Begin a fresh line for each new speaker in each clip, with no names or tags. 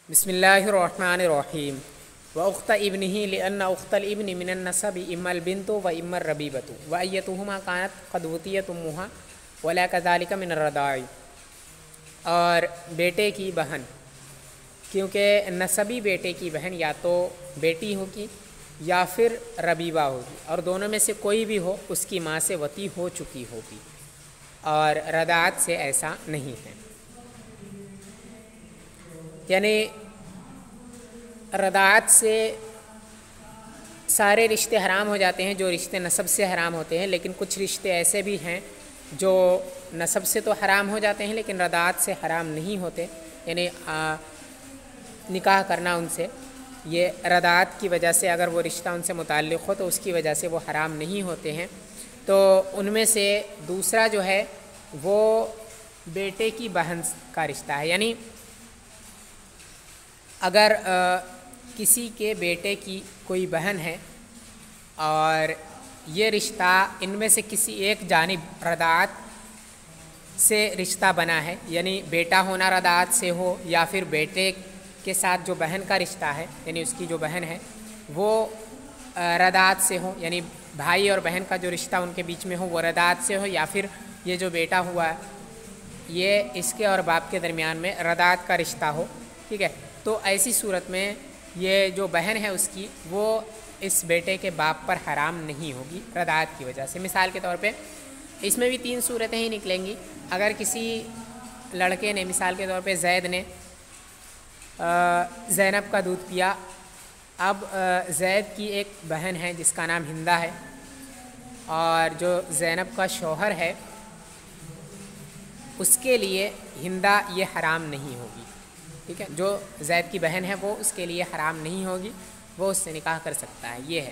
بسم اللہ الرحمن الرحیم وأخت ابنہ لأن أخت الابن من النسب اما البنت و اما الربیبۃ وأیتہما کانت قد وطیت امہا ولا کذالک من الرضاع، اور بیٹے کی بہن، کیونکہ نسبی بیٹے کی بہن یا تو بیٹی ہوگی یا پھر ربیبہ ہوگی، اور دونوں میں سے کوئی بھی ہو اس کی ماں سے وطی ہو چکی ہوگی، اور رضاعت سے ایسا نہیں ہے۔ یعنی رضاعت سے سارے رشتے حرام ہو جاتے ہیں جو رشتے نسب سے حرام ہوتے ہیں، لیکن کچھ رشتے ایسے بھی ہیں جو نسب سے تو حرام ہو جاتے ہیں لیکن رضاعت سے حرام نہیں ہوتے، یعنی نکاح کرنا ان سے، یہ رضاعت کی وجہ سے اگر وہ رشتہ ان سے متعلق ہو تو اس کی وجہ سے وہ حرام نہیں ہوتے ہیں۔ تو ان میں سے دوسرا جو ہے وہ بیٹے کی بہن کا رشتہ ہے، یعنی اگر کسی کے بیٹے کی کوئی بہن ہے اور یہ رشتہ ان میں سے کسی ایک جانب رضاعت سے رشتہ بنا ہے، یعنی بیٹا ہونا رضاعت سے ہو یا پھر بیٹے کے ساتھ جو بہن کا رشتہ ہے، یعنی اس کی جو بہن ہے وہ رضاعت سے ہو، یعنی بھائی اور بہن کا جو رشتہ ان کے بیچ میں ہو وہ رضاعت سے ہو، یا پھر یہ جو بیٹا ہوا ہے یہ اس کے اور باپ کے درمیان میں رضاعت کا رشتہ ہو، ٹھیک ہے، تو ایسی صورت میں یہ جو بہن ہے اس کی وہ اس بیٹے کے باپ پر حرام نہیں ہوگی رضاعت کی وجہ سے۔ مثال کے طور پہ اس میں بھی 3 صورتیں ہی نکلیں گی۔ اگر کسی لڑکے نے، مثال کے طور پہ زید نے زینب کا دودھ پیا، اب زید کی ایک بہن ہے جس کا نام ہندہ ہے، اور جو زینب کا شوہر ہے اس کے لیے ہندہ یہ حرام نہیں ہوگی، ٹھیک ہے، جو زید کی بہن ہے وہ اس کے لیے حرام نہیں ہوگی، وہ اس سے نکاح کر سکتا ہے، یہ ہے۔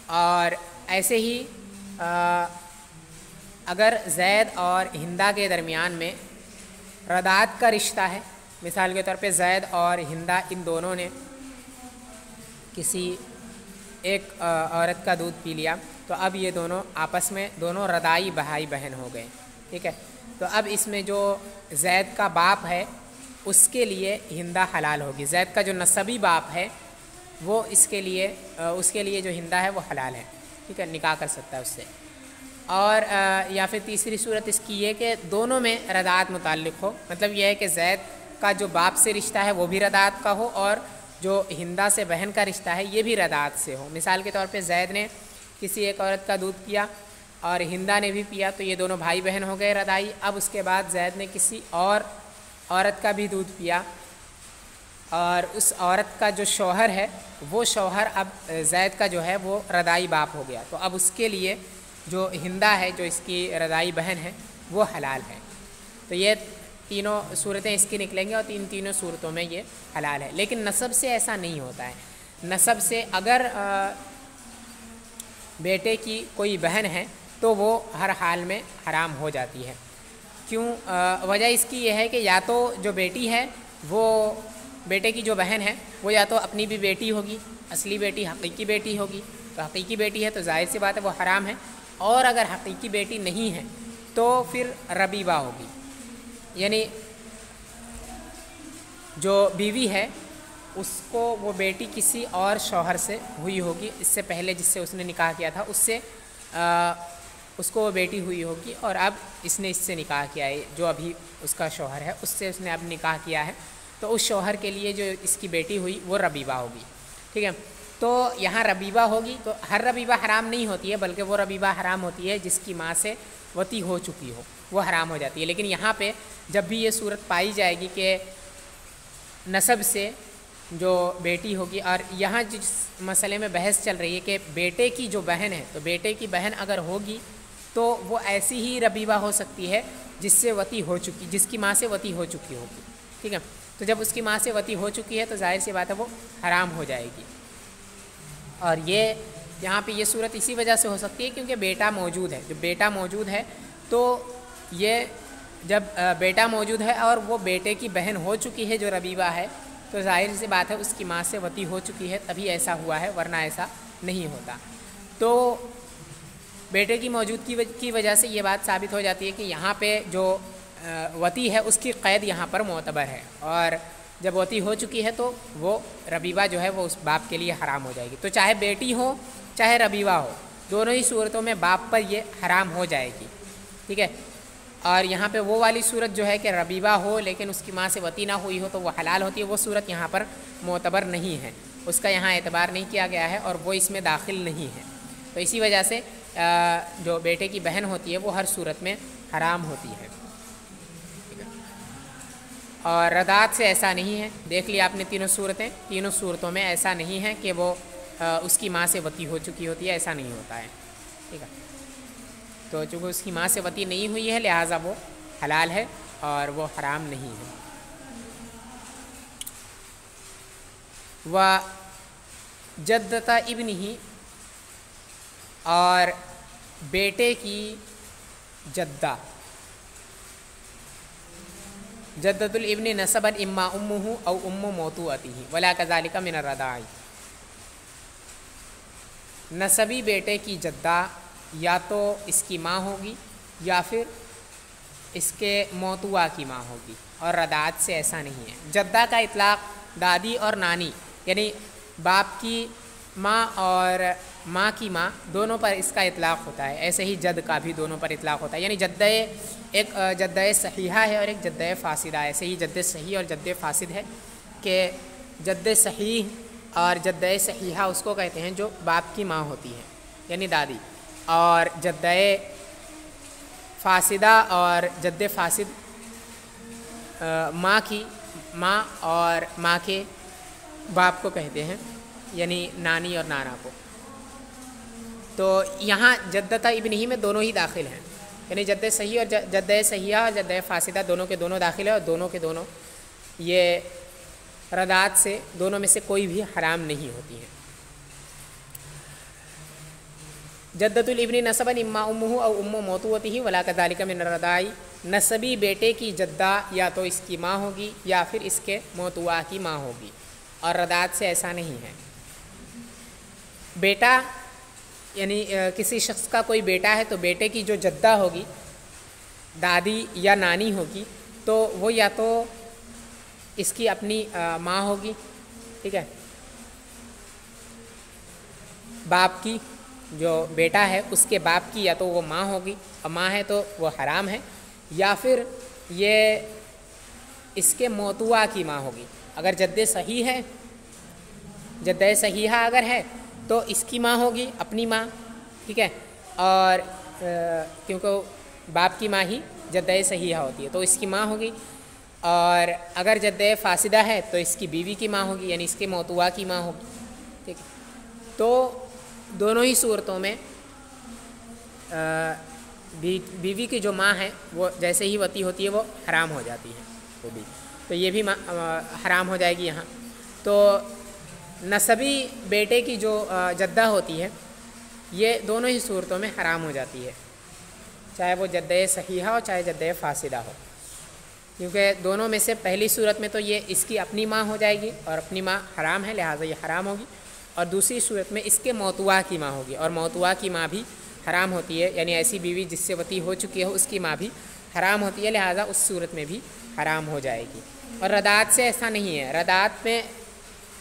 اور ایسے ہی اگر زید اور ہندہ کے درمیان میں رضاعت کا رشتہ ہے، مثال کے طور پہ زید اور ہندہ ان دونوں نے کسی ایک عورت کا دودھ پی لیا، تو اب یہ دونوں آپس میں دونوں رضاعی بھائی بہن ہو گئے، ٹھیک ہے، تو اب اس میں جو زید کا باپ ہے اس کے لیے ہندہ حلال ہوگی، زید کا جو نسبی باپ ہے وہ اس کے لیے جو ہندہ ہے وہ حلال ہے، ٹھیک ہے، نکاح کر سکتا ہے اس سے۔ اور یا پھر تیسری صورت اس کی یہ کہ دونوں میں رضاعت متعلق ہو، مطلب یہ ہے کہ زید کا جو باپ سے رشتہ ہے وہ بھی رضاعت کا ہو، اور جو ہندہ سے بہن کا رشتہ ہے یہ بھی رضاعت سے ہو۔ مثال کے طور پہ زید نے کسی ایک عورت کا دودھ پیا اور ہندہ نے بھی پیا، تو یہ دونوں بھائی بہن ہو گئے رضاعی۔ اب اس کے بعد زید نے کسی اور عورت کا بھی دودھ پیا، اور اس عورت کا جو شوہر ہے وہ شوہر اب زید کا جو ہے وہ رضاعی باپ ہو گیا، تو اب اس کے لیے جو ہندہ ہے جو اس کی رضاعی بہن ہے وہ حلال ہے۔ تو یہ تینوں صورتیں اس کی نکلیں گی، اور تینوں صورتوں میں یہ حلال ہے، لیکن نسب سے ایسا نہیں ہوتا ہے۔ نسب سے اگر بیٹے کی کوئی بہن ہے تو وہ ہر حال میں حرام ہو جاتی ہے۔ کیوں؟ وجہ اس کی یہ ہے کہ یا تو جو بیٹی ہے وہ بیٹے کی جو بہن ہے وہ یا تو اپنی بھی بیٹی ہوگی، اصلی بیٹی حقیقی بیٹی ہوگی، تو حقیقی بیٹی ہے تو ظاہر سی بات ہے وہ حرام ہے، اور اگر حقیقی بیٹی نہیں ہے تو پھر ربیبہ ہوگی، یعنی جو بیوی ہے اس کو وہ بیٹی کسی اور شوہر سے ہوئی ہوگی، اس سے پہلے جس سے اس نے نکاح کیا تھا اس کو وہ بیٹی ہوئی ہوگی، اور اب اس نے اس سے نکاح کیا ہے، جو ابھی اس کا شوہر ہے اس سے اس نے اب نکاح کیا ہے، تو اس شوہر کے لیے جو اس کی بیٹی ہوئی وہ ربیبہ ہوگی، ٹھیک ہے۔ تو یہاں ربیبہ ہوگی، تو ہر ربیبہ حرام نہیں ہوتی ہے، بلکہ وہ ربیبہ حرام ہوتی ہے جس کی ماں سے وطی ہو چکی ہو، وہ حرام ہو جاتی ہے۔ لیکن یہاں پہ جب بھی یہ صورت پائی جائے گی کہ نسب سے جو بیٹی ہوگی، اور یہاں جس مسئلے میں بحث چل رہی ہے کہ بیٹے کی جو بہن ہے، تو بیٹے کی بہن اگر ہوگی تو وہ ایسی ہی ربیبہ ہو سکتی ہے جس سے وطی ہو چکی، جس کی ماں سے وطی ہو چکی ہوگی، ٹھیک ہے، تو جب اس کی ماں سے وطی ہو چکی ہے تو ظاہر سی بات ہے وہ حرام ہو جائے گی۔ اور یہ یہاں پہ یہ صورت اسی وجہ سے ہو سکتی ہے کیونکہ بیٹا موجود ہے، جب بیٹا موجود ہے تو یہ جب بیٹا موجود ہے اور وہ بیٹے کی بہن ہو چکی ہے جو ربیبہ ہے، تو ظاہر سی بات ہے اس کی ماں سے وطی ہو چکی ہے، تبھی ایسا ہوا ہے، ورنہ ایسا نہیں ہوتا۔ تو بیٹے کی موجودگی کی وجہ سے یہ بات ثابت ہو جاتی ہے کہ یہاں پہ جو وطی ہے اس کی قید یہاں پر معتبر ہے، اور جب وتی ہو چکی ہے تو وہ ربیبہ جو ہے وہ اس باپ کے لیے حرام ہو جائے گی. تو چاہے بیٹی ہو چاہے ربیبہ ہو، دونوں ہی صورتوں میں باپ پر یہ حرام ہو جائے گی. ٹھیک ہے. اور یہاں پہ وہ والی صورت جو ہے کہ ربیبہ ہو لیکن اس کی ماں سے وتی نہ ہوئی ہو تو وہ حلال ہوتی ہے، وہ صورت یہاں پر معتبر نہیں ہے، اس کا یہاں اعتبار نہیں کیا گیا ہے اور وہ اس میں داخل نہیں ہے. تو اسی وجہ سے جو بیٹے کی بہن ہوتی ہے وہ ہر صورت میں حرام ہوتی ہے. اور رضاعت سے ایسا نہیں ہے. دیکھ لیا آپ نے تینوں صورتیں، تینوں صورتوں میں ایسا نہیں ہے کہ وہ اس کی ماں سے وتی ہو چکی ہوتی ہے، ایسا نہیں ہوتا ہے. ٹھیک ہے. تو چونکہ اس کی ماں سے وتی نہیں ہوئی ہے لہٰذا وہ حلال ہے اور وہ حرام نہیں ہے. و جدت ابن ہی، اور بیٹے کی جدہ. جدت الابن نسبا اما امہ او ام موتوعتہ ولا کذالک من الرضاع. نسبی بیٹے کی جدہ یا تو اس کی ماں ہوگی یا پھر اس کے موتوعہ کی ماں ہوگی، اور رضاعت سے ایسا نہیں ہے. جدہ کا اطلاق دادی اور نانی یعنی باپ کی ماں اور ماں کی ماں دونوں پر اس کا اطلاق ہوتا ہے. ایسے ہی جد کا بھی دونوں پر اطلاق ہوتا ہے. یعنی جدہ ایک جدہ صحیحہ ہے اور ایک جدہ فاسدہ ہے. ایسے ہی جد صحیح اور جد فاسد ہے کہ جد صحیح اور جدہ صحیحہ اس کو کہتے ہیں جو باپ کی ماں ہوتی ہے یعنی دادی، اور جدہ فاسدہ اور جد فاسد ماں کی ماں اور ماں کے باپ کو کہتے ہیں یعنی نانی اور نانا کو. تو یہاں جدت ابن ہی میں دونوں ہی داخل ہیں، یعنی جد صحیح اور جد صحیحہ اور جد فاسدہ دونوں کے دونوں داخل ہیں، اور دونوں کے دونوں یہ رضاعت سے دونوں میں سے کوئی بھی حرام نہیں ہوتی ہیں. جدت الابن نسبا اما امہ او ام موتوعتہ ولا کذالک من الرضاع. نسبی بیٹے کی جدہ یا تو اس کی ماں ہوگی یا پھر اس کے موتوعہ کی ماں ہوگی، اور رضاعت سے ایسا نہیں ہے. بیٹا یعنی کسی شخص کا کوئی بیٹا ہے تو بیٹے کی جو جدہ ہوگی دادی یا نانی ہوگی تو وہ یا تو اس کی اپنی ماں ہوگی. ٹھیک ہے. باپ کی جو بیٹا ہے اس کے باپ کی یا تو وہ ماں ہوگی، اور ماں ہے تو وہ حرام ہے، یا پھر یہ اس کے موتوعہ کی ماں ہوگی. اگر جد صحیح ہے، جد صحیحہ اگر ہے تو اس کی ماں ہوگی اپنی ماں. ٹھیک ہے. اور کیونکہ باپ کی ماں ہی جد صحیحہ ہوتی ہے تو اس کی ماں ہوگی. اور اگر جد فاسدہ ہے تو اس کی بیوی کی ماں ہوگی یعنی اس کے موتوعہ کی ماں ہوگی. ٹھیک ہے. تو دونوں ہی صورتوں میں بیوی کی جو ماں ہے وہ جیسے ہی وتی ہوتی ہے وہ حرام ہو جاتی ہے وہ بھی، تو یہ بھی حرام ہو جائے گی یہاں. تو نسبی بیٹے کی جو جدہ ہوتی ہے یہ دونوں ہی صورتوں میں حرام ہو جاتی ہے، چاہے وہ جد صحیحہ ہو چاہے جد فاسدہ ہو، کیونکہ دونوں میں سے پہلی صورت میں تو یہ اس کی اپنی ماں ہو جائے گی اور اپنی ماں حرام ہے لہٰذا یہ حرام ہوگی، اور دوسری صورت میں اس کے موتوعہ کی ماں ہوگی اور موتوعہ کی ماں بھی حرام ہوتی ہے، یعنی ایسی بیوی جس سے وتی ہو چکی ہے اس کی ماں بھی حرام ہوتی ہے لہٰذا اس صورت میں بھی حرام ہو جائے گی. اور رضاعت سے ایسا نہیں ہے. رضاعت میں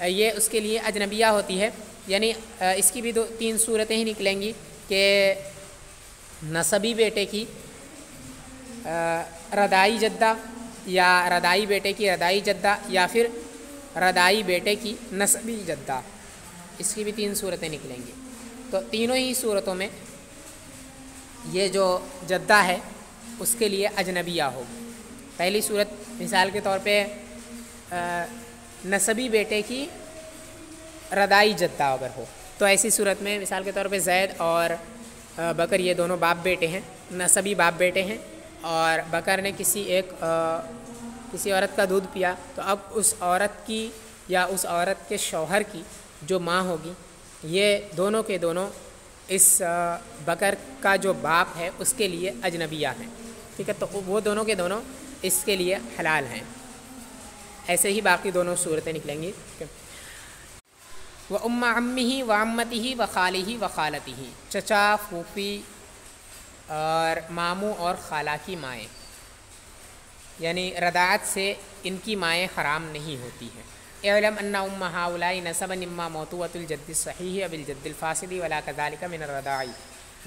یہ اس کے لیے اجنبیہ ہوتی ہے، یعنی اس کی بھی تین صورتیں ہی نکلیں گی کہ نسبی بیٹے کی رضاعی جدہ یا رضاعی بیٹے کی رضاعی جدہ یا پھر رضاعی بیٹے کی نسبی جدہ. اس کی بھی تین صورتیں نکلیں گی. تو تینوں ہی صورتوں میں یہ جو جدہ ہے اس کے لیے اجنبیہ ہوگی. پہلی صورت مثال کے طور پہ نسبی بیٹے کی رضاعی جدہ اگر ہو تو ایسی صورت میں مثال کے طور پہ زید اور بکر یہ دونوں باپ بیٹے ہیں، نسبی باپ بیٹے ہیں، اور بکر نے کسی عورت کا دودھ پیا تو اب اس عورت کی یا اس عورت کے شوہر کی جو ماں ہوگی یہ دونوں کے دونوں اس بکر کا جو باپ ہے اس کے لیے اجنبیہ ہیں. ٹھیک ہے. تو وہ دونوں کے دونوں اس کے لیے حلال ہیں. ایسے ہی باقی دونوں صورتیں نکلیں گی. وَأُمَّ عَمِّهِ وَعَمَّتِهِ وَخَالِهِ وَخَالَتِهِ. چچا، پھوپھی اور ماموں اور خالہ کی مائیں. یعنی رضاعت سے ان کی مائیں حرام نہیں ہوتی ہیں۔ اعلم ان ام ہؤلاء نسبا اما موطوۃ الجد الصحیح بالجد الفاسد ولا كذلك من الرضاع،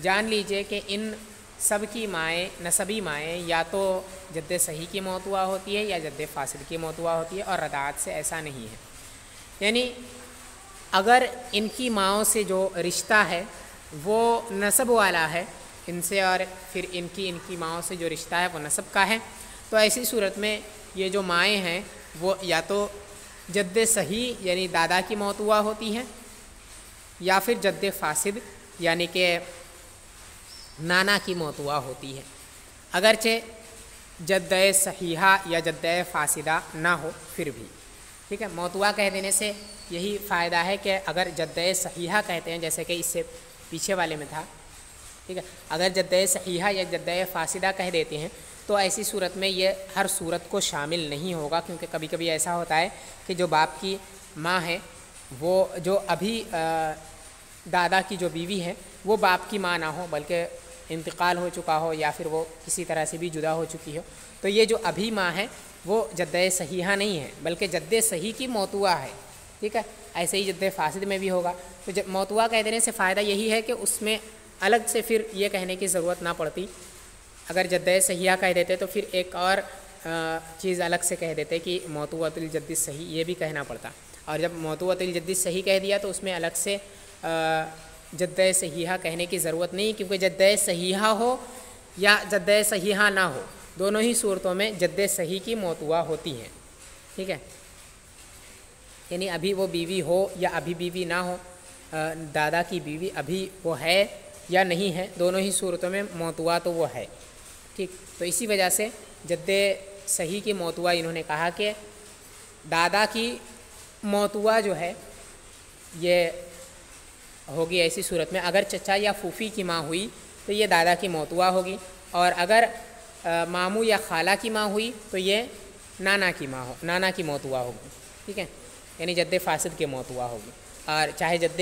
جان لیجئے کہ ان سب کی مائیں، نسبی مائیں، یا تو جد صحیح کی موطوع ہوتی ہے یا جد فاسد کی موطوع ہوتی ہے، اور رضاعت سے ایسا نہیں ہے۔ یعنی اگر ان کی ماؤں سے جو رشتہ ہے وہ نسب والا ہے ان سے، اور پھر ان کی ماؤں سے جو رشتہ ہے وہ نسب کا ہے، تو ایسی صورت میں یہ جو مائیں ہیں وہ یا تو جد صحیح یعنی دادا کی موطوع ہوتی ہیں، یا پھر جد فاسد یعنی کہ نانا کی موطوع ہوتی ہے، اگرچہ جد صحیحہ یا جد فاسدہ نہ ہو پھر بھی، ٹھیک ہے۔ موطوع کہہ دینے سے یہی فائدہ ہے کہ اگر جد صحیحہ کہتے ہیں، جیسے کہ اس سے پیچھے والے میں تھا، ٹھیک ہے، اگر جد صحیحہ یا جد فاسدہ کہہ دیتے ہیں تو ایسی صورت میں یہ ہر صورت کو شامل نہیں ہوگا، کیونکہ کبھی کبھی ایسا ہوتا ہے کہ جو باپ کی ماں ہے وہ جو ابھی دادا کی جو بیوی ہے وہ باپ کی ماں نہ ہو بلکہ انتقال ہو چکا ہو، یا پھر وہ کسی طرح سے بھی جدا ہو چکی ہو، تو یہ جو ابھی ماں ہے وہ جد صحیحہ نہیں ہے بلکہ جد صحیح کی موطوع ہے، ٹھیک ہے۔ ایسے ہی جد فاسد میں بھی ہوگا۔ تو موطوع کہہ دینے سے فائدہ یہی ہے کہ اس میں الگ سے پھر یہ کہنے کی ضرورت نہ پڑتی، اگر جد صحیحہ کہہ دیتے تو پھر ایک اور چیز الگ سے کہہ دیتے کہ موطوۃ الجد صحیح، یہ بھی کہنا پڑتا، اور جب موطوۃ الجد صحیح کہہ دیا تو اس میں الگ سے جد صحیحہ کہنے کی ضرورت نہیں، کیونکہ جد صحیحہ ہو یا جد صحیحہ نہ ہو دونوں ہی صورتوں میں جد صحیح کی موطوع ہوتی ہیں، ٹھیک ہے۔ یعنی ابھی وہ بیوی ہو یا ابھی بیوی نہ ہو، دادا کی بیوی ابھی وہ ہے یا نہیں ہے، دونوں ہی صورتوں میں موطوع تو وہ ہے، ٹھیک۔ تو اسی وجہ سے جد صحیح کی موطوع انہوں نے کہا کہ دادا کی موطوع جو ہے یہ ہوگی ایسی صورت میں اگر چچا یا پھوپھی کی ماں ہوئی تو یہ دادا کی موطوع ہوگی، اور اگر ماموں یا خالہ کی ماں ہوئی تو یہ نانا کی موطوع ہوگی، ٹھیک ہے، یعنی جد فاسد کی موطوع ہوگی، اور چاہے جد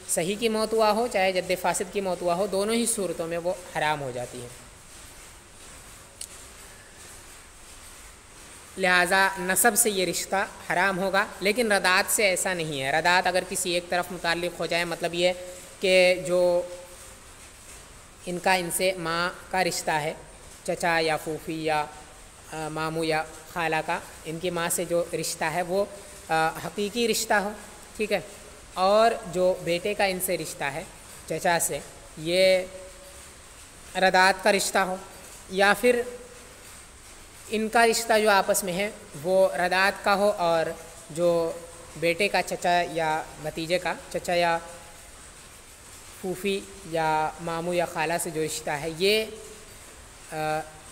صحیح کی موطوع ہو چاہے جد فاسد کی موطوع ہو دونوں ہی صورتوں میں وہ حرام ہو جاتی ہے۔ لہٰذا نسب سے یہ رشتہ حرام ہوگا، لیکن رضاعت سے ایسا نہیں ہے۔ رضاعت اگر کسی ایک طرف متعلق ہو جائے، مطلب یہ کہ جو ان سے ماں کا رشتہ ہے، چچا یا پھوپھی یا ماموں یا خالہ کا، ان کی ماں سے جو رشتہ ہے وہ حقیقی رشتہ ہو، ٹھیک ہے، اور جو بیٹے کا ان سے رشتہ ہے چچا سے یہ رضاعت کا رشتہ ہو، یا پھر ان کا رشتہ جو آپس میں ہے وہ رضاعت کا ہو، اور جو بیٹے کا چچا یا بھتیجے کا چچا یا پھوپھی یا ماموں یا خالہ سے جو رشتہ ہے یہ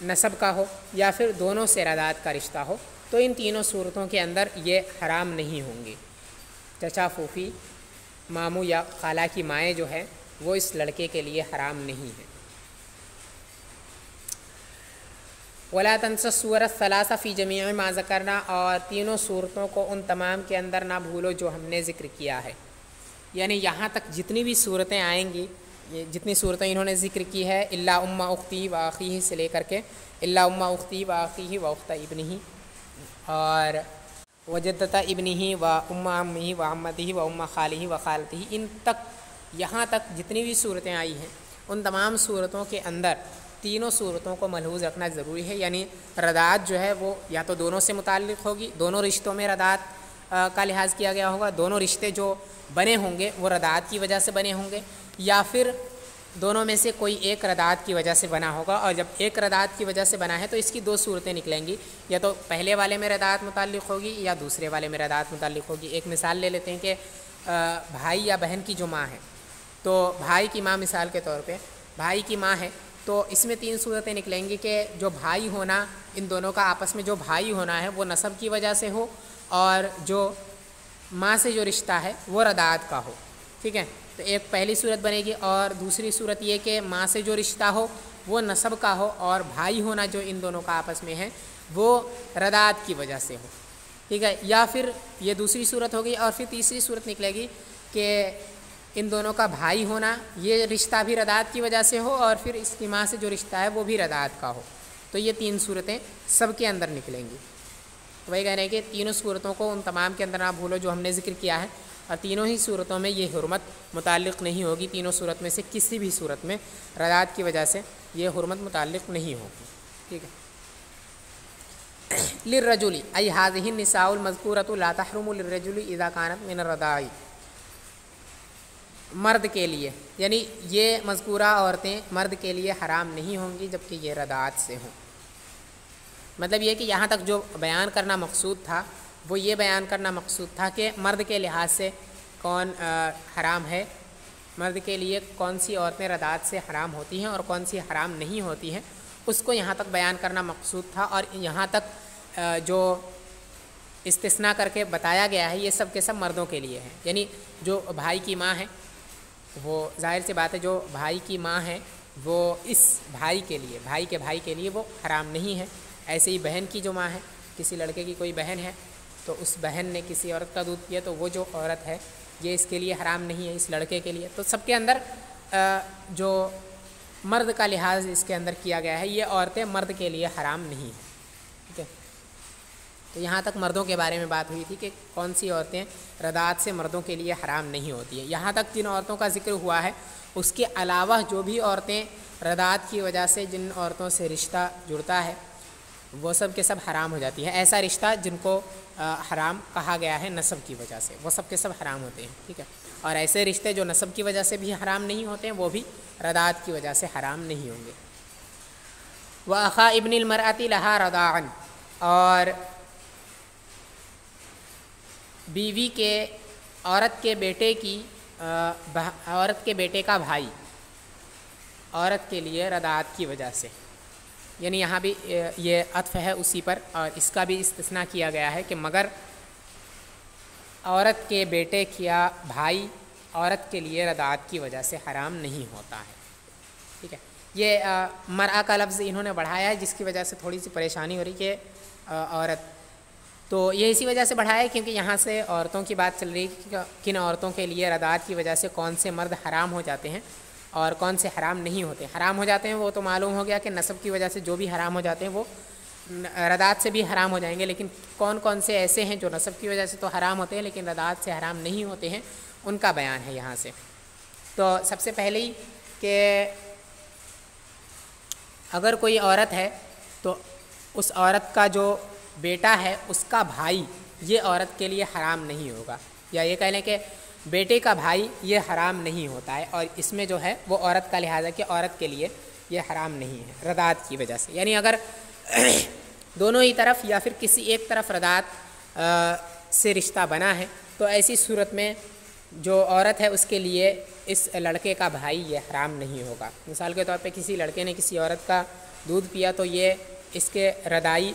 نسب کا ہو، یا پھر دونوں سے رضاعت کا رشتہ ہو، تو ان تینوں صورتوں کے اندر یہ حرام نہیں ہوں گے۔ چچا، پھوپھی، ماموں یا خالہ کی مائیں جو ہے وہ اس لڑکے کے لیے حرام نہیں ہے۔ وَلَا تَنْسَ الصُّوَرَ الثَّلَاثَ فِي جَمِيعِ مَا ذَكَرْنَا، اور تینوں صورتوں کو ان تمام کے اندر نہ بھولو جو ہم نے ذکر کیا ہے، یعنی یہاں تک جتنی بھی صورتیں آئیں گی، یہ جتنی صورتیں انہوں نے ذکر کی ہے، الا ام اختی و اخیہ سے لے کر کے الا ام اختی و اخیہ و اخت ابنہ اور وجدت ابنہ و ام امہ و عمتہ و ام خالہ و خالتہ، ان تک یہاں تک جتنی بھی صورتیں آئی ہیں ان تمام صورتوں کے اندر تینوں صورتوں کو ملحوظ رکھنا ضروری ہے۔ یعنی رضاعت جو ہے وہ یا تو دونوں سے متعلق ہوگی، دونوں رشتوں میں رضاعت کا لحاظ کیا گیا ہوگا، دونوں رشتے جو بنے ہوں گے وہ رضاعت کی وجہ سے بنے ہوں گے، یا پھر دونوں میں سے کوئی ایک رضاعت کی وجہ سے بنا ہوگا، اور جب ایک رضاعت کی وجہ سے بنا ہے تو اس کی دو صورتیں نکلیں گی، یا تو پہلے والے میں رضاعت متعلق ہوگی یا دوسرے والے میں رضاعت متعلق ہوگی۔ ایک مثال لے لیتے ہیں کہ بھائی یا بہن کی جو ماں ہے، تو بھائی کی ماں مثال کے طور پہ بھائی کی ماں ہے، تو اس میں تین صورتیں نکلیں گی کہ جو بھائی ہونا، ان دونوں کا آپس میں جو بھائی ہونا ہے وہ نسب کی وجہ سے ہو، اور جو ماں سے جو رشتہ ہے وہ رضاعت کا ہو، ٹھیک ہے۔ تو ایک پہلی صورت بنے گی، اور دوسری صورت یہ کہ ماں سے جو رشتہ ہو وہ نسب کا ہو، اور بھائی ہونا جو ان دونوں کا آپس میں ہے وہ رضاعت کی وجہ سے ہو، ٹھیک ہے۔ یا پھر یہ دوسری صورت ہوگی، اور پھر تیسری صورت نکلے گی کہ ان دونوں کا بھائی ہونا یہ رشتہ بھی رضاعت کی وجہ سے ہو، اور پھر اس کی ماں سے جو رشتہ ہے وہ بھی رضاعت کا ہو، تو یہ 3 صورتیں سب کے اندر نکلیں گی. تو وہی کہہ رہے ہیں کہ تینوں صورتوں کو ان تمام کے اندر نہ بھولو جو ہم نے ذکر کیا ہے، اور تینوں ہی صورتوں میں یہ حرمت متعلق نہیں ہوگی. تینوں صورت میں سے کسی بھی صورت میں رداعت کی وجہ سے یہ حرمت متعلق نہیں ہوگی. ٹھیک ہے. للرجل ای هذه النساء المذکورۃ لا تحرم للرجل اذا كانت من الرضاع، مرد کے لیے، یعنی یہ مذکورہ عورتیں مرد کے لیے حرام نہیں ہوں گی جبکہ یہ رضاعت سے ہوں. مطلب یہ کہ یہاں تک جو بیان کرنا مقصود تھا وہ یہ بیان کرنا مقصود تھا کہ مرد کے لحاظ سے کون حرام ہے، مرد کے لیے کون سی عورتیں رضاعت سے حرام ہوتی ہیں اور کون سی حرام نہیں ہوتی ہیں، اس کو یہاں تک بیان کرنا مقصود تھا. اور یہاں تک جو استثناء کر کے بتایا گیا ہے یہ سب کے سب مردوں کے لیے ہے. یعنی جو بھائی کی ماں ہے، وہ ظاہر سی بات ہے جو بھائی کی ماں ہے وہ اس بھائی کے لیے، بھائی کے بھائی کے لیے وہ حرام نہیں ہے. ایسے ہی بہن کی جو ماں ہے، کسی لڑکے کی کوئی بہن ہے تو اس بہن نے کسی عورت کا دودھ پیا تو وہ جو عورت ہے یہ اس کے لیے حرام نہیں ہے، اس لڑکے کے لیے. تو سب کے اندر جو مرد کا لحاظ اس کے اندر کیا گیا ہے، یہ عورتیں مرد کے لیے حرام نہیں ہیں. ٹھیک ہے. تو یہاں تک مردوں کے بارے میں بات ہوئی تھی کہ کون سی عورتیں رضاعت سے مردوں کے لیے حرام نہیں ہوتی ہیں. یہاں تک جن عورتوں کا ذکر ہوا ہے اس کے علاوہ جو بھی عورتیں رضاعت کی وجہ سے جن عورتوں سے رشتہ جڑتا ہے وہ سب کے سب حرام ہو جاتی ہے. ایسا رشتہ جن کو حرام کہا گیا ہے نسب کی وجہ سے، وہ سب کے سب حرام ہوتے ہیں. ٹھیک ہے. اور ایسے رشتے جو نسب کی وجہ سے بھی حرام نہیں ہوتے ہیں وہ بھی رضاعت کی وجہ سے حرام نہیں ہوں گے. وَأَخَا ابن الْمَرْأَةِ لَهَا رَضَاعًا، اور بیوی کے عورت کے بیٹے کی عورت کے بیٹے کا بھائی عورت کے لیے رضاعت کی وجہ سے، یعنی یہاں بھی یہ عطف ہے اسی پر، اور اس کا بھی استثناء کیا گیا ہے کہ مگر عورت کے بیٹے کیا بھائی عورت کے لیے رضاعت کی وجہ سے حرام نہیں ہوتا ہے. ٹھیک ہے. یہ مرأہ کا لفظ انہوں نے بڑھایا ہے جس کی وجہ سے تھوڑی سی پریشانی ہو رہی ہے کہ عورت، تو یہ اسی وجہ سے بڑھایا ہے کیونکہ یہاں سے عورتوں کی بات چل رہی ہے کہ کن عورتوں کے لیے رضاعت کی وجہ سے کون سے مرد حرام ہو جاتے ہیں اور کون سے حرام نہیں ہوتے. حرام ہو جاتے ہیں وہ تو معلوم ہو گیا کہ نسب کی وجہ سے جو بھی حرام ہو جاتے ہیں وہ رضاعت سے بھی حرام ہو جائیں گے، لیکن کون کون سے ایسے ہیں جو نسب کی وجہ سے تو حرام ہوتے ہیں لیکن رضاعت سے حرام نہیں ہوتے ہیں، ان کا بیان ہے یہاں سے. تو سب سے پہلے ہی کہ اگر کوئی عورت ہے تو اس عورت کا جو بیٹا ہے اس کا بھائی یہ عورت کے لیے حرام نہیں ہوگا، یا یہ کہہ لیں کہ بیٹے کا بھائی یہ حرام نہیں ہوتا ہے. اور اس میں جو ہے وہ عورت کا لحاظ ہے کہ عورت کے لیے یہ حرام نہیں ہے رضاعت کی وجہ سے. یعنی اگر دونوں ہی طرف یا پھر کسی ایک طرف رضاعت سے رشتہ بنا ہے تو ایسی صورت میں جو عورت ہے اس کے لیے اس لڑکے کا بھائی یہ حرام نہیں ہوگا. مثال کے طور پہ کسی لڑکے نے کسی عورت کا دودھ پیا تو یہ اس کے رضائی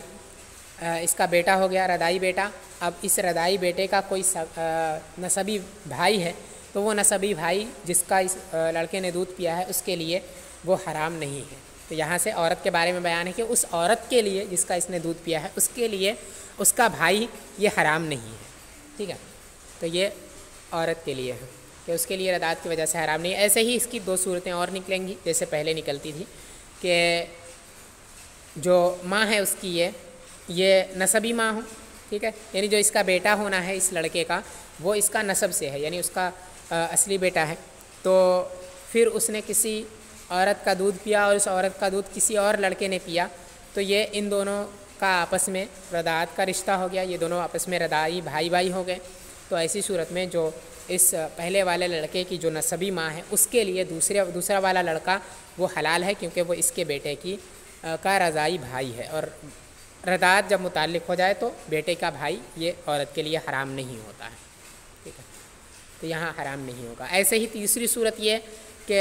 اس کا بیٹا ہو گیا، رضائی بیٹا. اب اس رضائی بیٹے کا کوئی نسبی بھائی ہے تو وہ نسبی بھائی جس کا اس لڑکے نے دودھ پیا ہے اس کے لیے وہ حرام نہیں ہے. تو یہاں سے عورت کے بارے میں بیان ہے کہ اس عورت کے لیے جس کا اس نے دودھ پیا ہے اس کے لیے اس کا بھائی یہ حرام نہیں ہے. ٹھیک ہے. تو یہ عورت کے لیے ہے کہ اس کے لیے رضاعت کی وجہ سے حرام نہیں ہے. ایسے ہی اس کی 2 صورتیں اور نکلیں گی جیسے پہلے نکلتی تھی کہ جو ماں ہے اس کی یہ نسبی ماں ہو. ٹھیک ہے. یعنی جو اس کا بیٹا ہونا ہے اس لڑکے کا وہ اس کا نسب سے ہے، یعنی اس کا اصلی بیٹا ہے. تو پھر اس نے کسی عورت کا دودھ پیا اور اس عورت کا دودھ کسی اور لڑکے نے پیا تو یہ ان دونوں کا آپس میں رضاعت کا رشتہ ہو گیا، یہ دونوں آپس میں رضائی بھائی بھائی ہو گئے. تو ایسی صورت میں جو اس پہلے والے لڑکے کی جو نسبی ماں ہے اس کے لیے دوسرا والا لڑکا وہ حلال ہے کیونکہ وہ اس کے بیٹے کا رضائی بھائی ہے. اور رضاعت جب متعلق ہو جائے تو بیٹے کا بھائی یہ عورت کے لیے حرام نہیں ہوتا ہے. ٹھیک ہے. تو یہاں حرام نہیں ہوگا. ایسے ہی تیسری صورت یہ کہ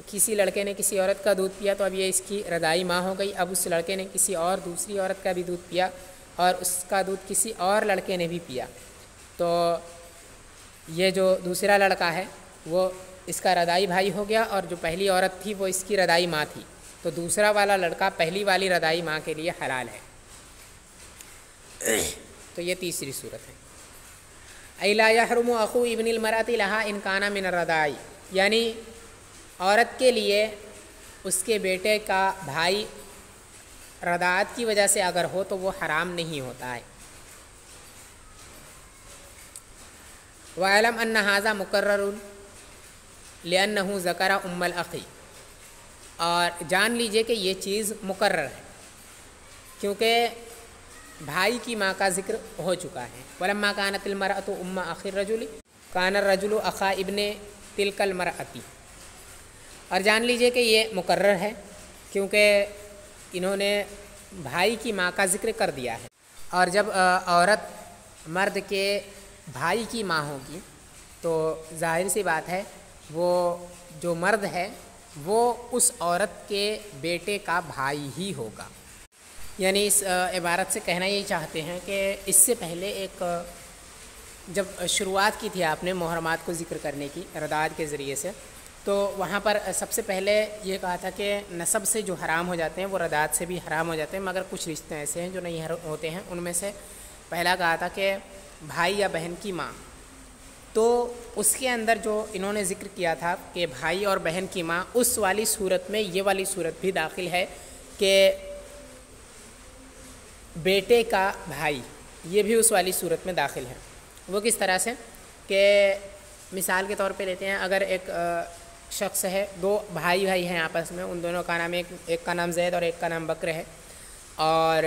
کسی لڑکے نے کسی عورت کا دودھ پیا تو اب یہ اس کی رضائی ماں ہو گئی. اب اس لڑکے نے کسی اور دوسری عورت کا بھی دودھ پیا اور اس کا دودھ کسی اور لڑکے نے بھی پیا تو یہ جو دوسرا لڑکا ہے وہ اس کا رضائی بھائی ہو گیا اور جو پہلی عورت تھی وہ اس کی رضائی ماں تھی. تو دوسرا والا لڑکا پہلی والی رضائی ماں کے لیے حلال ہے. تو یہ تیسری صورت ہے. ایلا یحرم اخو ابن المرأۃ لها ان کان من الرضاع، یعنی عورت کے لیے اس کے بیٹے کا بھائی رضاعت کی وجہ سے اگر ہو تو وہ حرام نہیں ہوتا ہے۔ وَاعْلَمْ أَنَّ هَذَا مُقَرَّرٌ لِأَنَّهُ ذَكَرَ أُمَّ الْأَخِي، اور جان لیجئے کہ یہ چیز مقرر ہے کیونکہ بھائی کی ماں کا ذکر ہو چکا ہے۔ وَلَمَّا كَانَتِ الْمَرْأَةُ أُمَّ أَخِي الرَّجُلِ كَانَ الرَّجُلُ أَخَا ابْنِ تِلْكَ الْمَرْأَةِ، اور جان لیجئے کہ یہ مقرر ہے کیونکہ انہوں نے بھائی کی ماں کا ذکر کر دیا ہے، اور جب عورت مرد کے بھائی کی ماں ہوگی تو ظاہر سی بات ہے وہ جو مرد ہے وہ اس عورت کے بیٹے کا بھائی ہی ہوگا۔ یعنی اس عبارت سے کہنا یہی چاہتے ہیں کہ اس سے پہلے ایک جب شروعات کی تھی آپ نے محرمات کو ذکر کرنے کی رضاعت کے ذریعے سے، تو وہاں پر سب سے پہلے یہ کہا تھا کہ نسب سے جو حرام ہو جاتے ہیں وہ رضاعت سے بھی حرام ہو جاتے ہیں، مگر کچھ رشتے ایسے ہیں جو نہیں ہوتے ہیں۔ ان میں سے پہلا کہا تھا کہ بھائی یا بہن کی ماں، تو اس کے اندر جو انہوں نے ذکر کیا تھا کہ بھائی اور بہن کی ماں، اس والی صورت میں یہ والی صورت بھی داخل ہے کہ بیٹے کا بھائی، یہ بھی اس والی صورت میں داخل ہے۔ وہ کس طرح سے کہ مثال کے طور پہ لیتے ہیں، اگر ایک شخص ہے، دو بھائی ہیں آپس میں، ان دونوں کا نام ایک کا نام زید اور ایک کا نام بکر ہے، اور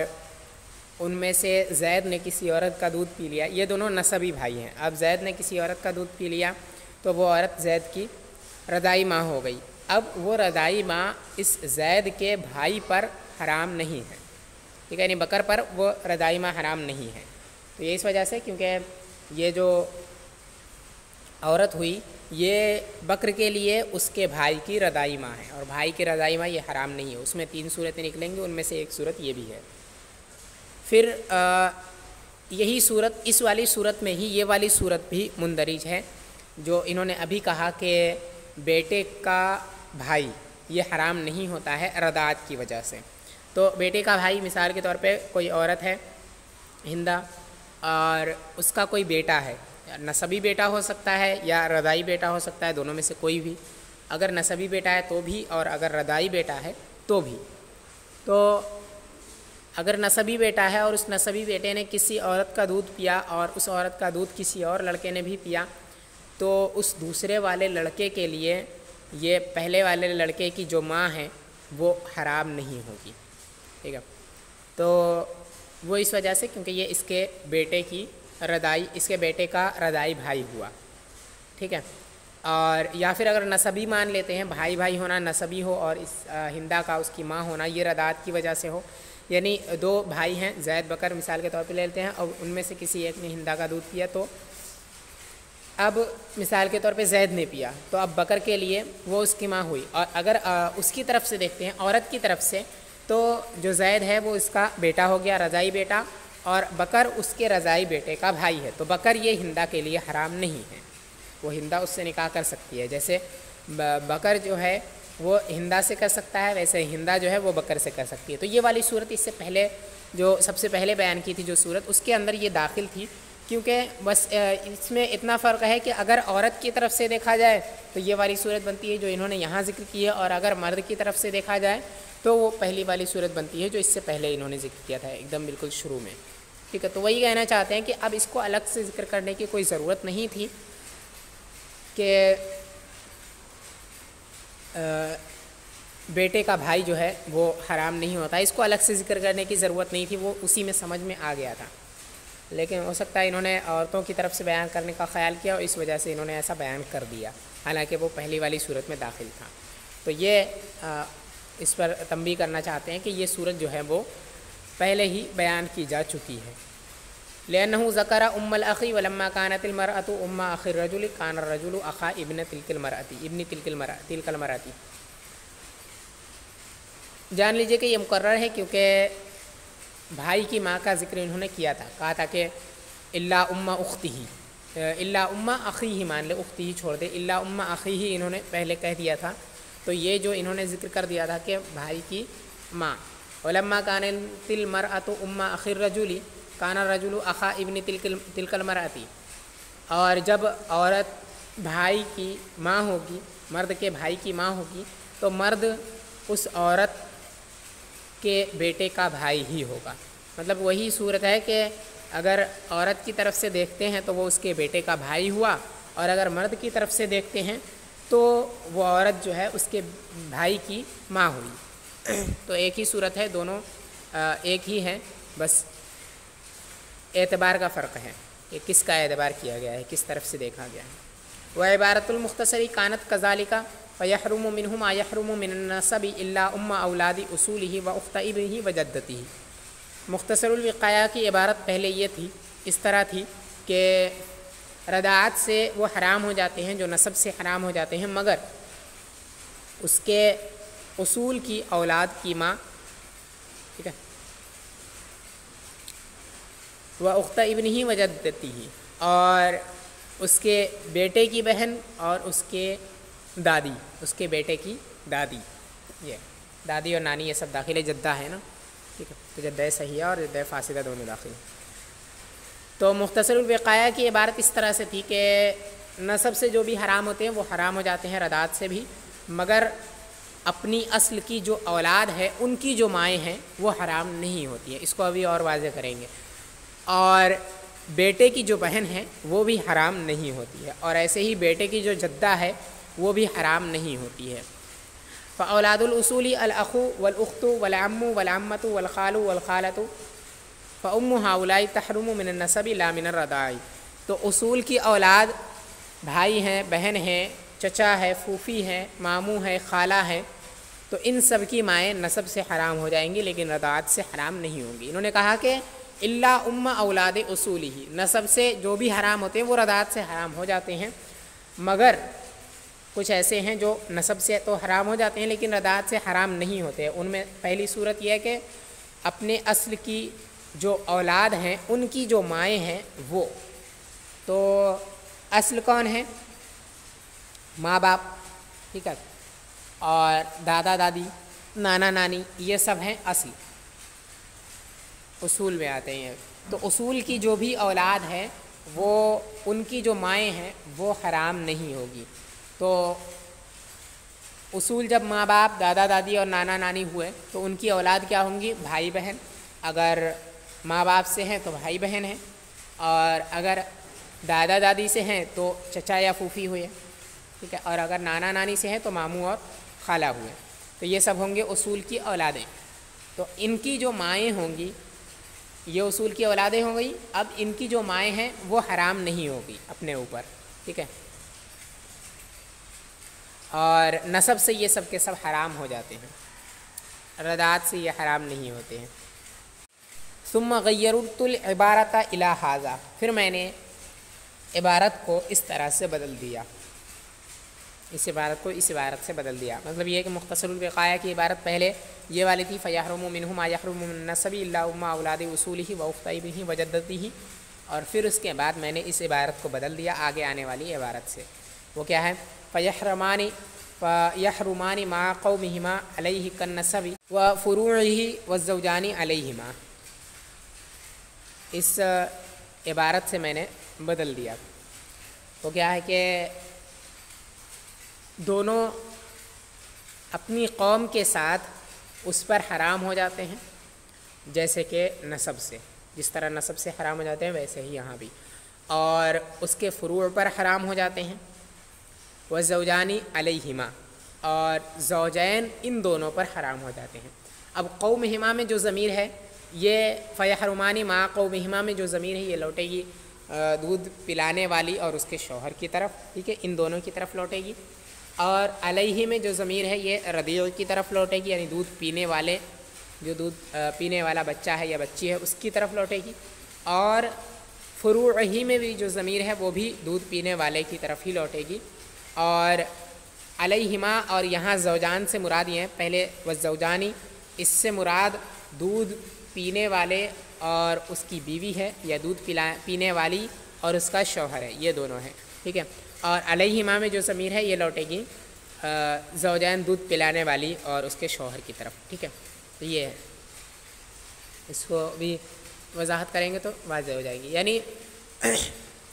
ان میں سے زید نے کسی عورت کا دودھ پی لیا، یہ دونوں نسبی بھائی ہیں۔ اب زید نے کسی عورت کا دودھ پی لیا تو وہ عورت زید کی رضاعی ماں ہو گئی۔ اب وہ رضاعی ماں اس زید کے بھائی پر حرام نہیں ہے، ٹھیک ہے، یعنی بکر پر وہ رضاعی ماں حرام نہیں ہے۔ تو یہ اس وجہ سے کیونکہ یہ جو عورت ہوئی یہ بکر کے لیے اس کے بھائی کی رضاعی ماں ہے، اور بھائی کی رضاعی ماں یہ حرام نہیں ہے۔ اس میں 3 صورتیں نکلیں گی، ان میں سے ایک صورت یہ بھی ہے۔ پھر یہی صورت، اس والی صورت میں ہی یہ والی صورت بھی مندرج ہے جو انہوں نے ابھی کہا کہ بیٹے کا بھائی یہ حرام نہیں ہوتا ہے رضاعت کی وجہ سے۔ تو بیٹے کا بھائی مثال کے طور پہ کوئی عورت ہے ہندہ اور اس کا کوئی بیٹا ہے، نسبی بیٹا ہو سکتا ہے یا رضاعی بیٹا ہو سکتا ہے، دونوں میں سے کوئی بھی۔ اگر نسبی بیٹا ہے تو بھی، اور اگر رضاعی بیٹا ہے تو بھی۔ تو اگر نسبی بیٹا ہے اور اس نسبی بیٹے نے کسی عورت کا دودھ پیا اور اس عورت کا دودھ کسی اور لڑکے نے بھی پیا، تو اس دوسرے والے لڑکے کے لیے یہ پہلے والے لڑکے کی جو ماں ہے وہ حرام نہیں ہوگی، ٹھیک ہے۔ تو وہ اس وجہ سے کیونکہ یہ اس کے بیٹے کی رضاعی، اس کے بیٹے کا رضاعی بھائی ہوا، ٹھیک ہے۔ اور یا پھر اگر نسبی مان لیتے ہیں، بھائی ہونا نسبی ہو اور اس ہندہ کا اس کی ماں ہونا یہ رضاعت کی وجہ سے ہو، یعنی 2 بھائی ہیں زید بکر مثال کے طور پہ لے لیتے ہیں، اور ان میں سے کسی ایک نے ہندہ کا دودھ پیا، تو اب مثال کے طور پہ زید نے پیا تو اب بکر کے لیے وہ اس کی ماں ہوئی۔ اور اگر اس کی طرف سے دیکھتے ہیں، عورت کی طرف سے، تو جو زید ہے وہ اس کا بیٹا ہو گیا، رضاعی بیٹا، اور بکر اس کے رضاعی بیٹے کا بھائی ہے، تو بکر یہ ہندہ کے لیے حرام نہیں ہے، وہ ہندہ اس سے نکاح کر سکتی ہے۔ جیسے بکر جو ہے وہ ہندہ سے کر سکتا ہے، ویسے ہندہ جو ہے وہ بکر سے کر سکتی ہے۔ تو یہ والی صورت اس سے پہلے جو سب سے پہلے بیان کی تھی جو صورت، اس کے اندر یہ داخل تھی، کیونکہ بس اس میں اتنا فرق ہے کہ اگر عورت کی طرف سے دیکھا جائے تو یہ والی صورت بنتی ہے جو انہوں نے یہاں ذکر کی ہے، اور اگر مرد کی طرف سے دیکھا جائے تو وہ پہلی والی صورت بنتی ہے جو اس سے پہلے انہوں نے ذکر کیا تھا ایک دم بالکل شروع میں، ٹھیک ہے۔ تو وہی کہنا چاہتے ہیں کہ اب اس کو الگ سے ذکر کرنے کی کوئی ضرورت نہیں تھی کہ بیٹے کا بھائی جو ہے وہ حرام نہیں ہوتا، اس کو الگ سے ذکر کرنے کی ضرورت نہیں تھی، وہ اسی میں سمجھ میں آ گیا تھا۔ لیکن ہو سکتا ہے انہوں نے عورتوں کی طرف سے بیان کرنے کا خیال کیا اور اس وجہ سے انہوں نے ایسا بیان کر دیا، حالانکہ وہ پہلی والی صورت میں داخل تھا۔ تو یہ اس پر تنبیہ کرنا چاہتے ہیں کہ یہ صورت جو ہے وہ پہلے ہی بیان کی جا چکی ہے۔ لأنه ذکر ام الاخی ولما كانت المرأة ام اخی الرجل كان الرجل اخا ابن تلك المرأة۔ جان لیجئے کہ یہ مقرر ہے کیونکہ بھائی کی ماں کا ذکر انہوں نے کیا تھا، کہا تھا کہ الا ام اختہ، الا ام اخیہ مان لے، اختہ چھوڑ دے، الا ام اخیہ انہوں نے پہلے کہہ دیا تھا، تو یہ جو انہوں نے ذکر کر دیا تھا کہ بھائی کی ماں۔ ولما كانت المرأة ام اخی الرجل كان الرجل اخا ابن تلك المرأة، اور جب عورت بھائی کی ماں ہوگی، مرد کے بھائی کی ماں ہوگی، تو مرد اس عورت کے بیٹے کا بھائی ہی ہوگا۔ مطلب وہی صورت ہے کہ اگر عورت کی طرف سے دیکھتے ہیں تو وہ اس کے بیٹے کا بھائی ہوا، اور اگر مرد کی طرف سے دیکھتے ہیں تو وہ عورت جو ہے اس کے بھائی کی ماں ہوئی۔ تو ایک ہی صورت ہے، دونوں ایک ہی ہیں، بس اعتبار کا فرق ہے کہ کس کا اعتبار کیا گیا ہے، کس طرف سے دیکھا گیا ہے۔ وعبارۃ المختصر کانت کذالک فیحرم منہ ما یحرم من النسب الا اولاد اصولہ واخت ابنہ وجدتہ۔ مختصر الوقایہ کی عبارت پہلے یہ تھی، اس طرح تھی کہ رضاعت سے وہ حرام ہو جاتے ہیں جو نسب سے حرام ہو جاتے ہیں، مگر اس کے اصول کی اولاد کی ماں، ٹھیک ہے، واخت ابنہ وجدتہ، اور اس کے بیٹے کی بہن اور اس کے دادی، اس کے بیٹے کی دادی، یہ دادی اور نانی یہ سب داخل ہے، جدہ ہے نا، ٹھیک ہے، تو جدہ صحیحہ اور جدہ فاسدہ دونوں داخل ہیں۔ تو مختصر الوقایہ کی عبارت اس طرح سے تھی کہ نسب سے جو بھی حرام ہوتے ہیں وہ حرام ہو جاتے ہیں، رضاعت سے بھی، مگر اپنی اصل کی جو اولاد ہے ان کی جو مائیں ہیں وہ حرام نہیں ہوتی ہیں، اس کو ابھی اور واضح کریں گے، اور بیٹے کی جو بہن ہے وہ بھی حرام نہیں ہوتی ہے، اور ایسے ہی بیٹے کی جو جدہ ہے وہ بھی حرام نہیں ہوتی ہے۔ فاولاد الاصول الاخ والاخت والعم والعمۃ والخال والخالۃ فام هؤلاء تحرم من النسب لا من الرضاع۔ تو اصول کی اولاد بھائی ہیں، بہن ہیں، چچا ہے، پھوپھی ہے، ماموں ہے، خالہ ہے، تو ان سب کی مائیں نسب سے حرام ہو جائیں گی لیکن رضاعت سے حرام نہیں ہوں گی۔ انہوں نے کہا کہ الا اولاد اصول ہی، نسب سے جو بھی حرام ہوتے ہیں وہ رضاعت سے حرام ہو جاتے ہیں، مگر کچھ ایسے ہیں جو نسب سے تو حرام ہو جاتے ہیں لیکن رضاعت سے حرام نہیں ہوتے۔ ان میں پہلی صورت یہ ہے کہ اپنے اصل کی جو اولاد ہیں ان کی جو مائیں ہیں وہ، تو اصل کون ہے؟ ماں باپ، ٹھیک ہے، اور دادا دادی، نانا نانی، یہ سب ہیں اصل، اصول میں آتے ہیں۔ تو اصول کی جو بھی اولاد ہے وہ ان کی جو مائیں ہیں وہ حرام نہیں ہوگی۔ تو اصول جب ماں باپ، دادا دادی اور نانا نانی ہوئے تو ان کی اولاد کیا ہوں گی؟ بھائی بہن، اگر ماں باپ سے ہیں تو بھائی بہن ہیں، اور اگر دادا دادی سے ہیں تو چچا یا پھوپھی ہوئے، ٹھیک ہے، اور اگر نانا نانی سے ہیں تو ماموں اور خالہ ہوئے، تو یہ سب ہوں گے اصول کی اولادیں۔ تو ان کی جو مائیں ہوں گی، یہ اصول کی اولادیں ہو گئی، اب ان کی جو مائیں ہیں وہ حرام نہیں ہوگی اپنے اوپر، ٹھیک ہے، اور نسب سے یہ سب کے سب حرام ہو جاتے ہیں، رضاعت سے یہ حرام نہیں ہوتے ہیں۔ ثم غیرت العبارۃ الی ھذا، پھر میں نے عبارت کو اس طرح سے بدل دیا، اس عبارت کو اس عبارت سے بدل دیا۔ مطلب یہ ہے کہ مختصر الوقایہ کی عبارت پہلے یہ والی تھی فیحرم منہ ما یحرم من النسب الا اولاد اصولہ واخت ابنہ وجدتہ، اور پھر اس کے بعد میں نے اس عبارت کو بدل دیا آگے آنے والی عبارت سے، وہ کیا ہے؟ فیحرمان مع قومہما علیہ کالنسب وفروعہ والزوجان علیہما۔ اس عبارت سے میں نے بدل دیا، وہ کیا ہے کہ دونوں اپنی قوم کے ساتھ اس پر حرام ہو جاتے ہیں، جیسے کہ نسب سے، جس طرح نسب سے حرام ہو جاتے ہیں ویسے ہی یہاں بھی، اور اس کے فروع پر حرام ہو جاتے ہیں، والزوجان علیہما، اور زوجین ان دونوں پر حرام ہو جاتے ہیں۔ اب قومہما میں جو ضمیر ہے یہ فیحرمان مع قومہما میں جو ضمیر ہے یہ لوٹے گی دودھ پلانے والی اور اس کے شوہر کی طرف، ٹھیک ہے، ان دونوں کی طرف لوٹے گی، اور علیہ میں جو ضمیر ہے یہ رضیع کی طرف لوٹے گی، یعنی دودھ پینے والے، جو دودھ پینے والا بچہ ہے یا بچی ہے اس کی طرف لوٹے گی، اور فروعہ میں بھی جو ضمیر ہے وہ بھی دودھ پینے والے کی طرف ہی لوٹے گی، اور علیہما، اور یہاں زوجان سے مراد یہ ہیں، پہلے والزوجانی، اس سے مراد دودھ پینے والے اور اس کی بیوی ہے، یا دودھ پینے والی اور اس کا شوہر ہے، یہ دونوں ہیں، ٹھیک ہے، اور علیہما میں جو ضمیر ہے یہ لوٹے گی زوجین دودھ پلانے والی اور اس کے شوہر کی طرف، ٹھیک ہے، تو یہ ہے، اس کو بھی وضاحت کریں گے تو واضح ہو جائے گی۔ یعنی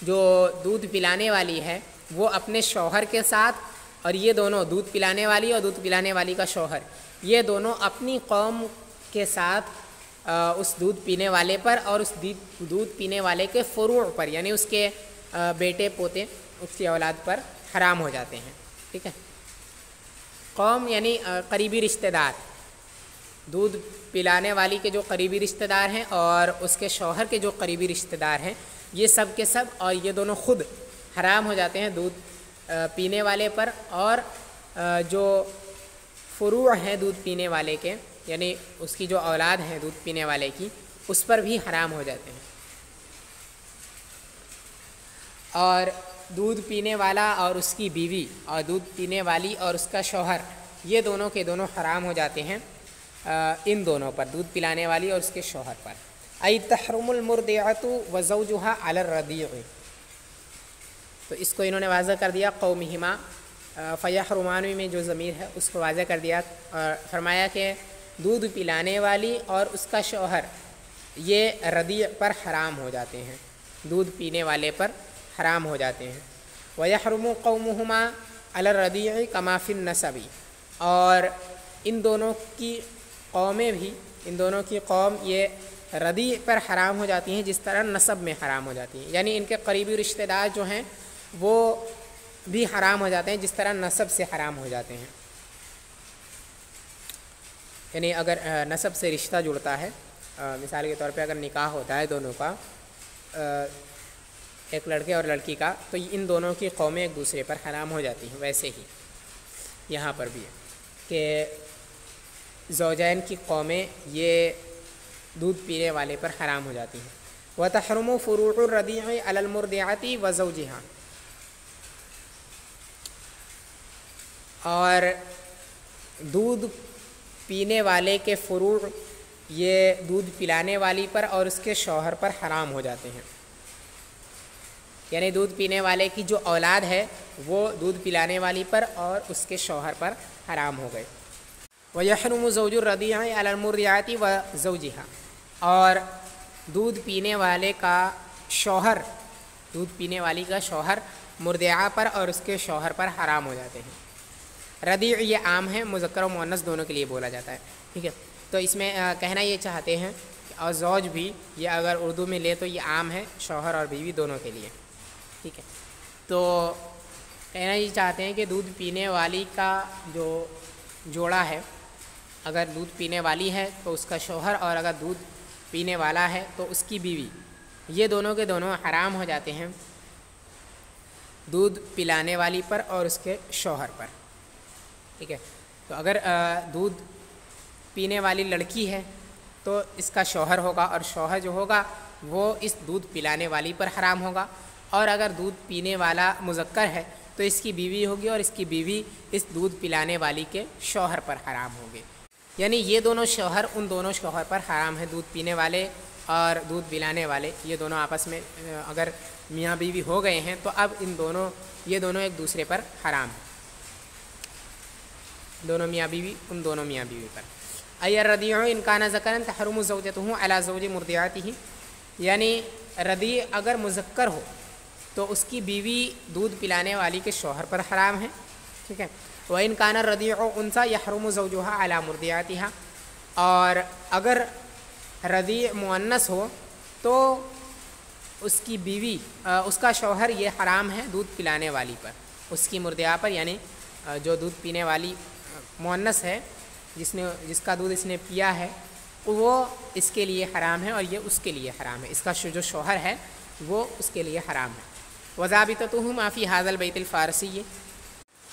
جو دودھ پلانے والی ہے وہ اپنے شوہر کے ساتھ، اور یہ دونوں دودھ پلانے والی اور دودھ پلانے والی کا شوہر، یہ دونوں اپنی قوم کے ساتھ اس دودھ پینے والے پر اور اس دودھ پینے والے کے فروع پر، یعنی اس کے بیٹے پوتے، اس کی اولاد پر حرام ہو جاتے ہیں. ٹھیک ہے. قوم یعنی قریبی رشتہ دار، دودھ پلانے والی کے جو قریبی رشتہ دار ہیں اور اس کے شوہر کے جو قریبی رشتہ دار ہیں، یہ سب کے سب، اور یہ دونوں خود حرام ہو جاتے ہیں دودھ پینے والے پر، اور جو فروع ہیں دودھ پینے والے کے، یعنی اس کی جو اولاد ہے دودھ پینے والے کی، اس پر بھی حرام ہو جاتے ہیں. اور دودھ پینے والا اور اس کی بیوی، اور دودھ پینے والی اور اس کا شوہر، یہ دونوں کے دونوں حرام ہو جاتے ہیں ان دونوں پر، دودھ پلانے والی اور اس کے شوہر پر. ای تحرم المرضعۃ وزوجها علی الرضیع، تو اس کو انہوں نے واضح کر دیا قومہما، فیحرمان میں جو ضمیر ہے اس کو واضح کر دیا، اور فرمایا کہ دودھ پلانے والی اور اس کا شوہر یہ رضیع پر حرام ہو جاتے ہیں، دودھ پینے والے پر حرام ہو جاتے ہیں. ویحرم قومہما علی الرضیع کما فی النسب، اور ان دونوں کی قومیں بھی، ان دونوں کی قوم یہ رضیع پر حرام ہو جاتی ہیں جس طرح نسب میں حرام ہو جاتی ہیں، یعنی ان کے قریبی رشتہ دار جو ہیں وہ بھی حرام ہو جاتے ہیں جس طرح نسب سے حرام ہو جاتے ہیں. یعنی اگر نسب سے رشتہ جڑتا ہے، مثال کے طور پہ اگر نکاح ہوتا ہے دونوں کا، ایک لڑکے اور لڑکی کا، تو ان دونوں کی قومیں ایک دوسرے پر حرام ہو جاتی ہیں. ویسے ہی یہاں پر بھی ہے کہ زوجین کی قومیں یہ دودھ پینے والے پر حرام ہو جاتی ہیں. وتحرم فروع الرضیع علی المرضعۃ وزوجها، اور دودھ پینے والے کے فروع یہ دودھ پلانے والی پر اور اس کے شوہر پر حرام ہو جاتے ہیں. یعنی دودھ پینے والے کی جو اولاد ہے وہ دودھ پلانے والی پر اور اس کے شوہر پر حرام ہو گئے. وَيَحْرُمُ زَوْجُ الرَّضِيعِ عَلَى الْمُرْضِعَةِ وَزَوْجِهَا، اور دودھ پینے والے کا شوہر، دودھ پینے والی کا شوہر مرضعہ پر اور اس کے شوہر پر حرام ہو جاتے ہیں. رضیع یہ عام ہے، مذکر و مؤنث دونوں کے لیے بولا جاتا ہے. ٹھیک ہے. تو اس میں کہنا یہ چاہتے ہیں اور زوج بھی، یہ اگر اردو میں لے تو یہ عام ہے شوہر اور بیوی دونوں کے لیے. ٹھیک ہے. تو کہنا یہ چاہتے ہیں کہ دودھ پینے والی کا جو جوڑا ہے، اگر دودھ پینے والی ہے تو اس کا شوہر، اور اگر دودھ پینے والا ہے تو اس کی بیوی، یہ دونوں کے دونوں حرام ہو جاتے ہیں دودھ پلانے والی پر اور اس کے شوہر پر. ٹھیک ہے. تو اگر دودھ پینے والی لڑکی ہے تو اس کا شوہر ہوگا، اور شوہر جو ہوگا وہ اس دودھ پلانے والی پر حرام ہوگا. اور اگر دودھ پینے والا مذکر ہے تو اس کی بیوی ہوگی، اور اس کی بیوی اس دودھ پلانے والی کے شوہر پر حرام ہوگی. یعنی یہ دونوں شوہر ان دونوں شوہر پر حرام ہے، دودھ پینے والے اور دودھ پلانے والے، یہ دونوں آپس میں اگر میاں بیوی ہو گئے ہیں تو اب یہ دونوں ایک دوسرے پر حرام ہیں، دونوں میاں بیوی، ان دونوں میاں بیوی پر. ای الرضیع ان کان ذکرا تحرم زوجته علی زوج مرضعته، یعنی رضیع اگر مذکر ہو تو اس کی بیوی دودھ پلانے والی کے شوہر پر حرام ہے. ٹھیک ہے. وَإِنْ كَانَ الرَّضِيعُ أُنْثَىٰ يَحْرُمُ زَوْجُهَا عَلَىٰ مُرْضِعَتِهَا، اور اگر رضیع مؤنث ہو تو اس کی بیوی، اس کا شوہر یہ حرام ہے دودھ پلانے والی پر، اس کی مرضعہ پر، یعنی جو دودھ پینے والی مؤنث ہے جس کا دودھ اس نے پیا ہے، وہ اس کے لیے حرام ہے اور یہ اس کے لیے حرام ہے. اس کا جو شوہر ہے وہ اس کے لیے حرام ہے. وَضَابِطَتُهُ مَا فِي هَذَا الْبَيْتِ الْفَارِسِيِّ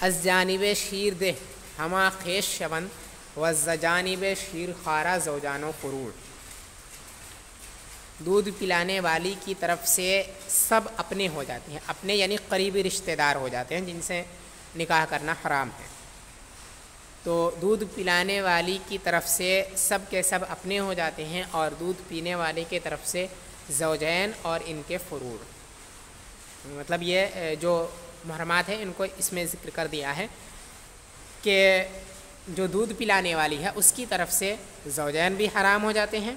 از جانب شیر دہ ہما خیش شون و جانب شیر خارہ زوجان و فروع، دودھ پلانے والی کی طرف سے سب اپنے ہو جاتے ہیں، اپنے یعنی قریبی رشتہ دار ہو جاتے ہیں جن سے نکاح کرنا حرام ہے. تو دودھ پلانے والی کی طرف سے سب کے سب اپنے ہو جاتے ہیں، اور دودھ پینے والے کی طرف سے زوجین اور ان کے فروع. مطلب یہ جو محرمات ہیں ان کو اس میں ذکر کر دیا ہے کہ جو دودھ پلانے والی ہے اس کی طرف سے زوجین بھی حرام ہو جاتے ہیں،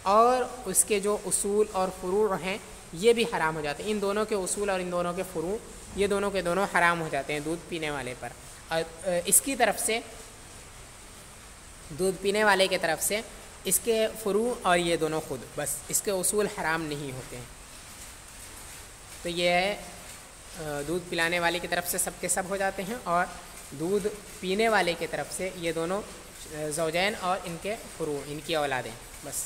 اور اس کے جو اصول اور فروع ہیں یہ بھی حرام ہو جاتے ہیں. ان دونوں کے اصول اور ان دونوں کے فروع یہ دونوں کے دونوں حرام ہو جاتے ہیں دودھ پینے والے پر. اور اس کی طرف سے، دودھ پینے والے کی طرف سے اس کے فروع اور یہ دونوں خود، بس اس کے اصول حرام نہیں ہوتے ہیں۔ تو یہ ہے دودھ پلانے والے کی طرف سے سب کے سب ہو جاتے ہیں، اور دودھ پینے والے کی طرف سے یہ دونوں زوجین اور ان کے فروع، ان کی اولادیں، بس۔